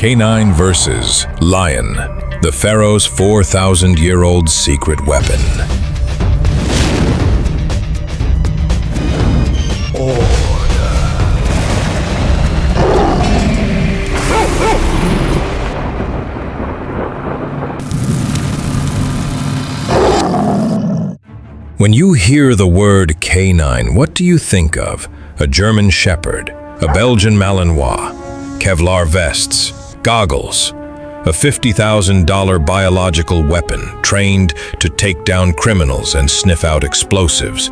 Canine versus lion, the Pharaoh's 4,000-year-old secret weapon. When you hear the word canine, what do you think of? A German Shepherd, a Belgian Malinois, Kevlar vests, goggles, a $50,000 biological weapon trained to take down criminals and sniff out explosives.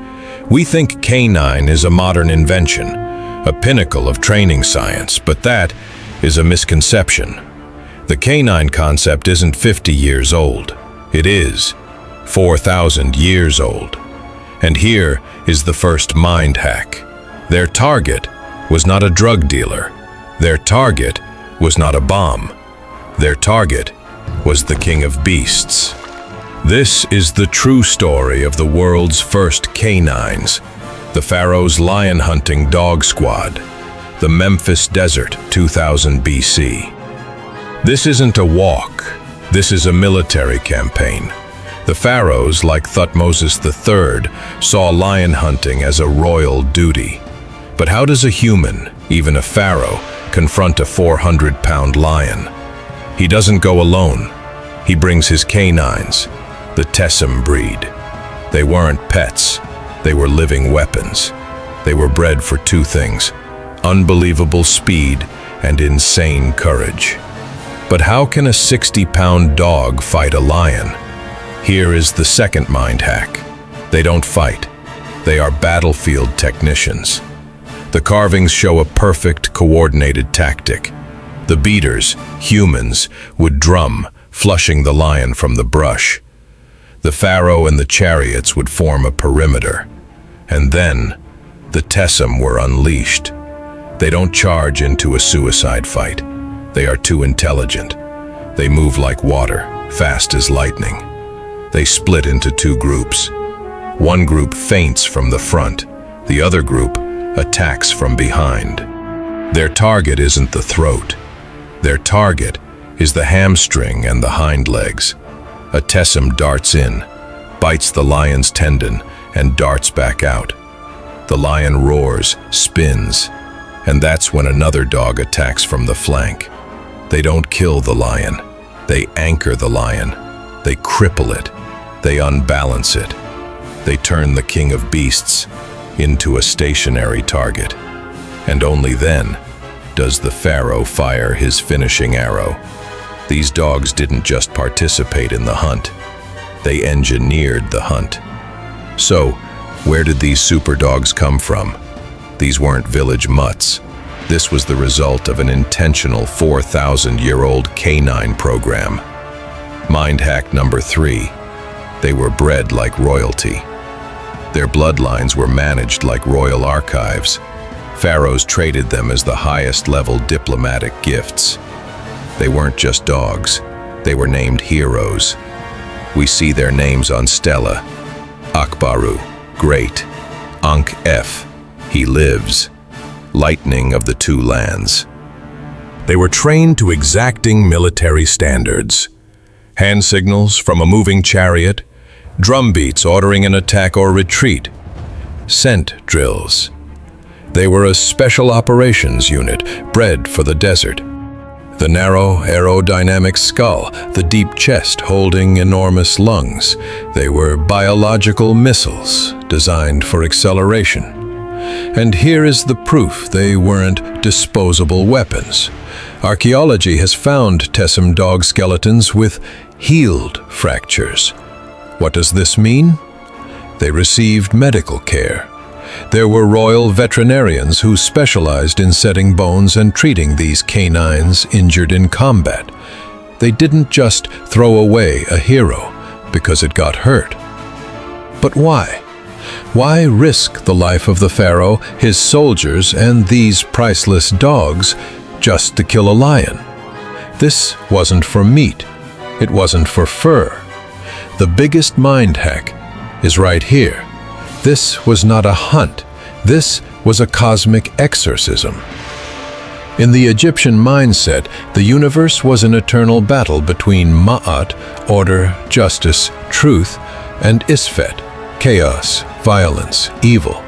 We think canine is a modern invention, a pinnacle of training science, but that is a misconception. The canine concept isn't 50 years old. It is 4,000 years old. And here is the first mind hack. Their target was not a drug dealer. Their target was not a bomb. Their target was the king of beasts. This is the true story of the world's first canines, the Pharaoh's lion hunting dog squad, the Memphis Desert, 2000 BC. This isn't a walk. This is a military campaign. The Pharaohs, like Thutmose III, saw lion hunting as a royal duty. But how does a human, even a pharaoh, confront a 400-pound lion? He doesn't go alone. He brings his canines, the Tesem breed. They weren't pets. They were living weapons. They were bred for two things: unbelievable speed and insane courage. But how can a 60-pound dog fight a lion? Here is the second mind hack. They don't fight. They are battlefield technicians. The carvings show a perfect, coordinated tactic. The beaters, humans, would drum, flushing the lion from the brush. The pharaoh and the chariots would form a perimeter. And then, the Tesem were unleashed. They don't charge into a suicide fight. They are too intelligent. They move like water, fast as lightning. They split into two groups. One group feints from the front. The other group attacks from behind. Their target isn't the throat. Their target is the hamstring and the hind legs. A Tesem darts in, bites the lion's tendon, and darts back out. The lion roars, spins, and that's when another dog attacks from the flank. They don't kill the lion. They anchor the lion. They cripple it. They unbalance it. They turn the king of beasts into a stationary target. And only then does the pharaoh fire his finishing arrow. These dogs didn't just participate in the hunt. They engineered the hunt. So, where did these super dogs come from? These weren't village mutts. This was the result of an intentional 4,000-year-old canine program. Mind hack number 3. They were bred like royalty. Their bloodlines were managed like royal archives. Pharaohs traded them as the highest-level diplomatic gifts. They weren't just dogs. They were named heroes. We see their names on stela. Akbaru, great. Ankh-F, he lives. Lightning of the two lands. They were trained to exacting military standards. Hand signals from a moving chariot, drum beats ordering an attack or retreat, scent drills. They were a special operations unit bred for the desert. The narrow aerodynamic skull, the deep chest holding enormous lungs. They were biological missiles designed for acceleration. And here is the proof they weren't disposable weapons. Archaeology has found Tesem dog skeletons with healed fractures. What does this mean? They received medical care. There were royal veterinarians who specialized in setting bones and treating these canines injured in combat. They didn't just throw away a hero because it got hurt. But why? Why risk the life of the pharaoh, his soldiers, and these priceless dogs just to kill a lion? This wasn't for meat. It wasn't for fur. The biggest mind hack is right here. This was not a hunt. This was a cosmic exorcism. In the Egyptian mindset, the universe was an eternal battle between Ma'at, order, justice, truth, and Isfet, chaos, violence, evil.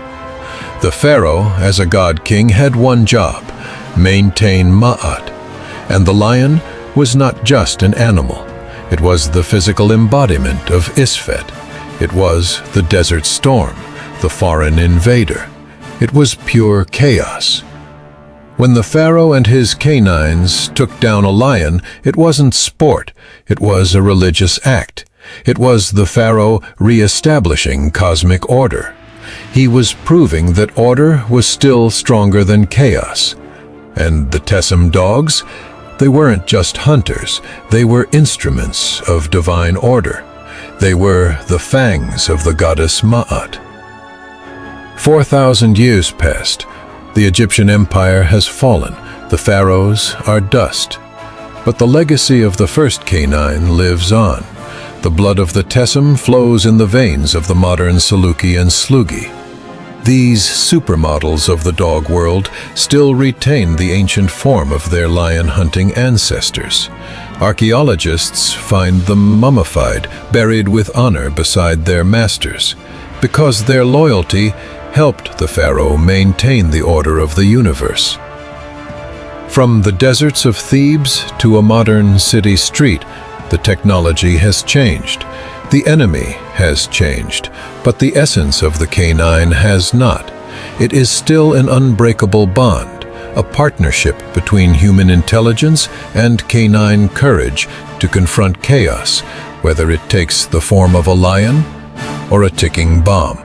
The pharaoh, as a god-king, had one job: maintain Ma'at. And the lion was not just an animal. It was the physical embodiment of Isfet. It was the desert storm, the foreign invader. It was pure chaos. When the pharaoh and his canines took down a lion, it wasn't sport, it was a religious act. It was the pharaoh re-establishing cosmic order. He was proving that order was still stronger than chaos. And the Tesem dogs, they weren't just hunters, they were instruments of divine order. They were the fangs of the goddess Ma'at. 4,000 years passed. The Egyptian empire has fallen. The pharaohs are dust. But the legacy of the first canine lives on. The blood of the Tesem flows in the veins of the modern Saluki and Slugi. These supermodels of the dog world still retain the ancient form of their lion-hunting ancestors. Archaeologists find them mummified, buried with honor beside their masters, because their loyalty helped the pharaoh maintain the order of the universe. From the deserts of Thebes to a modern city street, the technology has changed. The enemy has changed, but the essence of the canine has not. It is still an unbreakable bond, a partnership between human intelligence and canine courage to confront chaos, whether it takes the form of a lion or a ticking bomb.